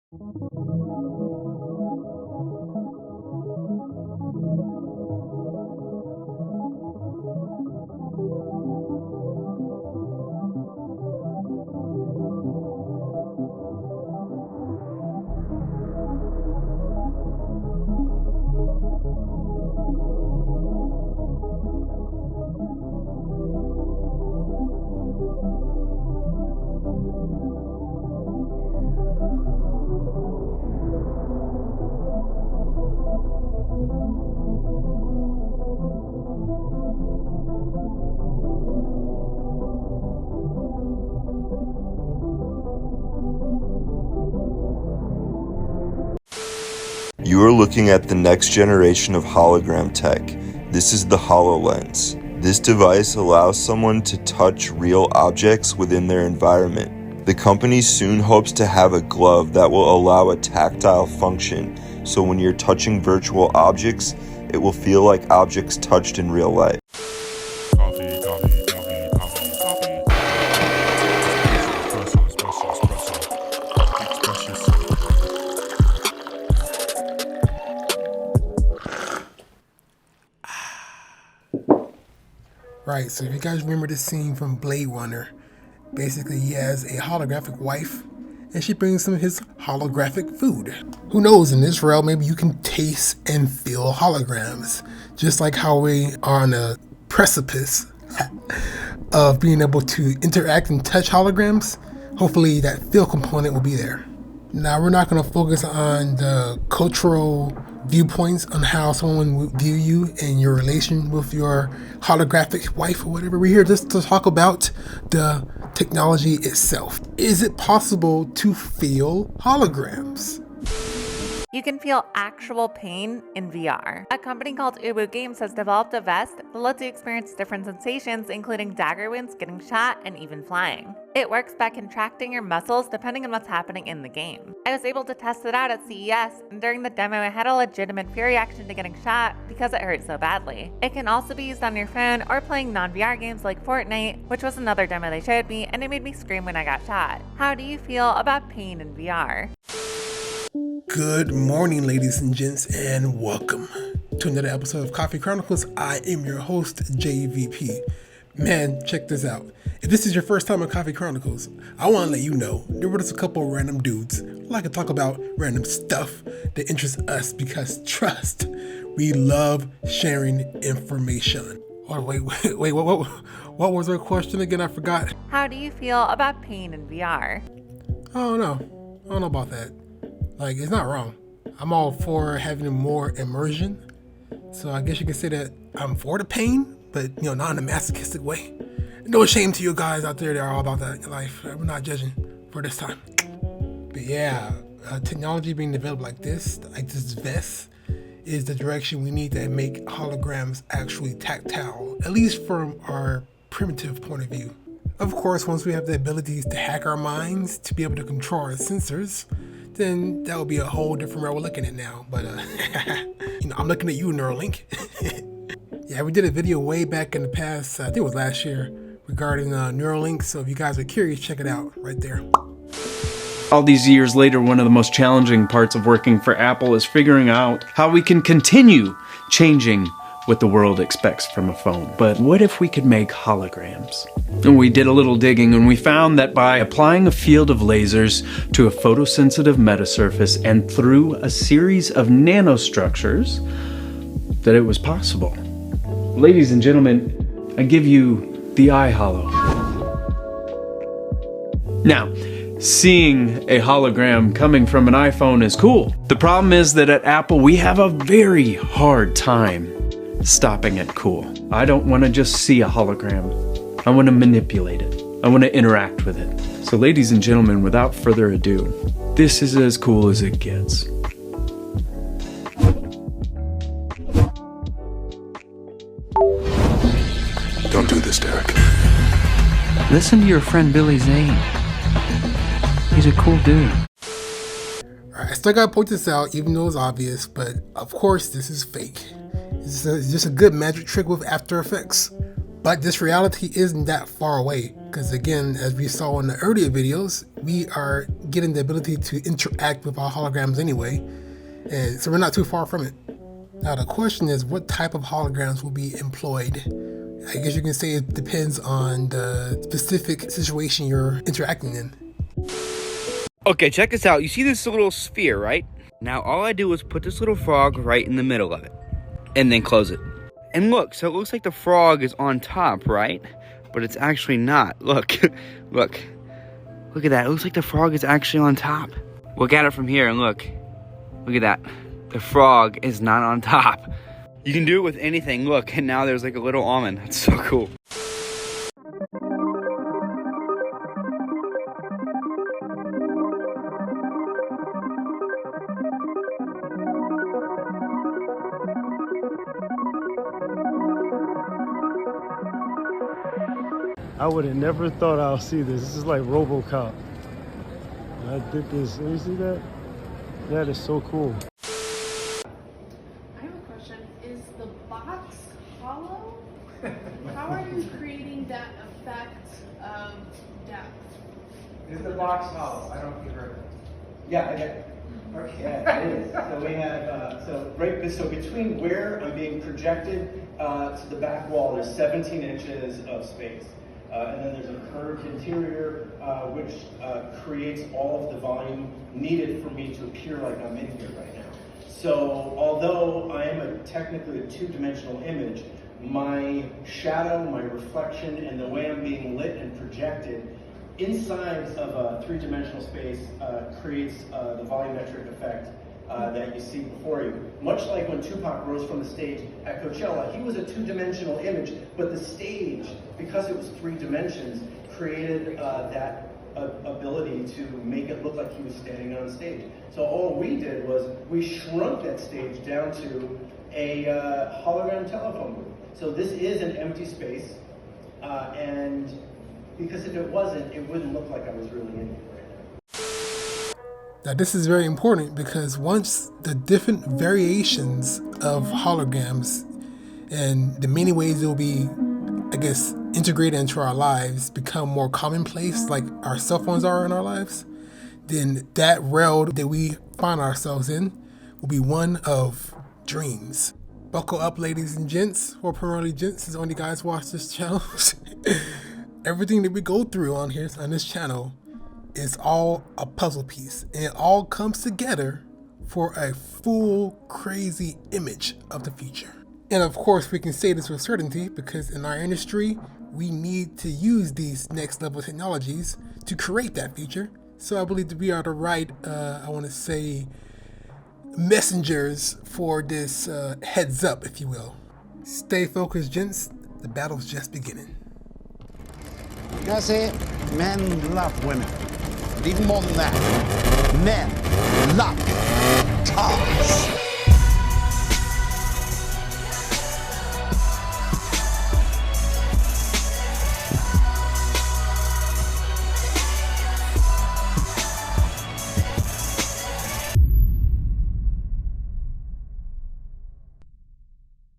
You are looking at the next generation of hologram tech. This is the HoloLens. This device allows someone to touch real objects within their environment. The company soon hopes to have a glove that will allow a tactile function, so when you're touching virtual objects, it will feel like objects touched in real life. Right, so if you guys remember this scene from Blade Runner, basically he has a holographic wife and she brings him his holographic food. Who knows, in this realm, maybe you can taste and feel holograms, just like how we are on a precipice of being able to interact and touch holograms. Hopefully that feel component will be there. Now, we're not going to focus on the cultural viewpoints on how someone would view you and your relation with your holographic wife or whatever. We're here just to talk about the technology itself. Is it possible to feel holograms? You can feel actual pain in VR. A company called Ubu Games has developed a vest that lets you experience different sensations, including dagger wounds, getting shot, and even flying. It works by contracting your muscles depending on what's happening in the game. I was able to test it out at CES, and during the demo I had a legitimate fear reaction to getting shot because it hurt so badly. It can also be used on your phone or playing non-VR games like Fortnite, which was another demo they showed me, and it made me scream when I got shot. How do you feel about pain in VR? Good morning, ladies and gents, and welcome to another episode of Coffee Chronicles. I am your host, JVP. Man, check this out. If this is your first time on Coffee Chronicles, I want to let you know there were just a couple of random dudes who like to talk about random stuff that interests us because, trust, we love sharing information. Oh, wait, what was our question again? I forgot. How do you feel about pain in VR? Oh, no. I don't know about that. Like, it's not wrong. I'm all for having more immersion. So I guess you can say that I'm for the pain, but, not in a masochistic way. No shame to you guys out there that are all about that in life. We're not judging for this time. But yeah, technology being developed like this vest, is the direction we need to make holograms actually tactile, at least from our primitive point of view. Of course, once we have the abilities to hack our minds, to be able to control our sensors, then that would be a whole different way we're looking at now. But, I'm looking at you, Neuralink. Yeah, we did a video way back in the past, I think it was last year, regarding Neuralink. So if you guys are curious, check it out right there. All these years later, one of the most challenging parts of working for Apple is figuring out how we can continue changing what the world expects from a phone. But what if we could make holograms? And we did a little digging and we found that by applying a field of lasers to a photosensitive metasurface and through a series of nanostructures, that it was possible. Ladies and gentlemen, I give you the iHolo. Now, seeing a hologram coming from an iPhone is cool. The problem is that at Apple, we have a very hard time stopping at cool. I don't want to just see a hologram. I want to manipulate it. I want to interact with it. So ladies and gentlemen, without further ado, this is as cool as it gets. Don't do this, Derek. Listen to your friend Billy Zane. He's a cool dude. Alright, I still gotta point this out, even though it's obvious, but of course this is fake. It's just a good magic trick with After Effects. But this reality isn't that far away, because again, as we saw in the earlier videos, we are getting the ability to interact with our holograms anyway, and so we're not too far from it. Now the question is, what type of holograms will be employed? I guess you can say it depends on the specific situation you're interacting in. Okay, check this out. You see this little sphere, right? Now all I do is put this little frog right in the middle of it, and then close it. And look, so it looks like the frog is on top, right? But it's actually not. Look, look at that. It looks like the frog is actually on top. Look at it from here and look at that. The frog is not on top. You can do it with anything. Look, and now there's like a little almond. That's so cool. I would have never thought I'll see this. This is like RoboCop. I did this. Let me see that. That is so cool. I have a question. Is the box hollow? How are you creating that effect of depth? Is the box hollow? I don't think you heard it. Yeah, I get it. Okay, yeah, it is. So we have, so between where I'm being projected to the back wall, there's 17 inches of space. And then there's a curved interior, which creates all of the volume needed for me to appear like I'm in here right now. So although I am technically a two-dimensional image, my shadow, my reflection, and the way I'm being lit and projected inside of a three-dimensional space creates the volumetric effect that you see before you. Much like when Tupac rose from the stage at Coachella, he was a two-dimensional image, but the stage, because it was 3 dimensions, created that ability to make it look like he was standing on stage. So all we did was we shrunk that stage down to a hologram telephone booth. So this is an empty space, and because if it wasn't, it wouldn't look like I was really in it right now. Now this is very important because once the different variations of holograms and the many ways it will be, I guess, integrated into our lives become more commonplace, like our cell phones are in our lives, then that realm that we find ourselves in will be one of dreams. Buckle up, ladies and gents, or primarily gents, since only guys watch this channel. Everything that we go through on here, on this channel, is all a puzzle piece, and it all comes together for a full, crazy image of the future. And of course, we can say this with certainty because in our industry, we need to use these next level technologies to create that future. So I believe that we are the right, I want to say, messengers for this heads up, if you will. Stay focused, gents. The battle's just beginning. I say, men love women. But even more than that, men love cars.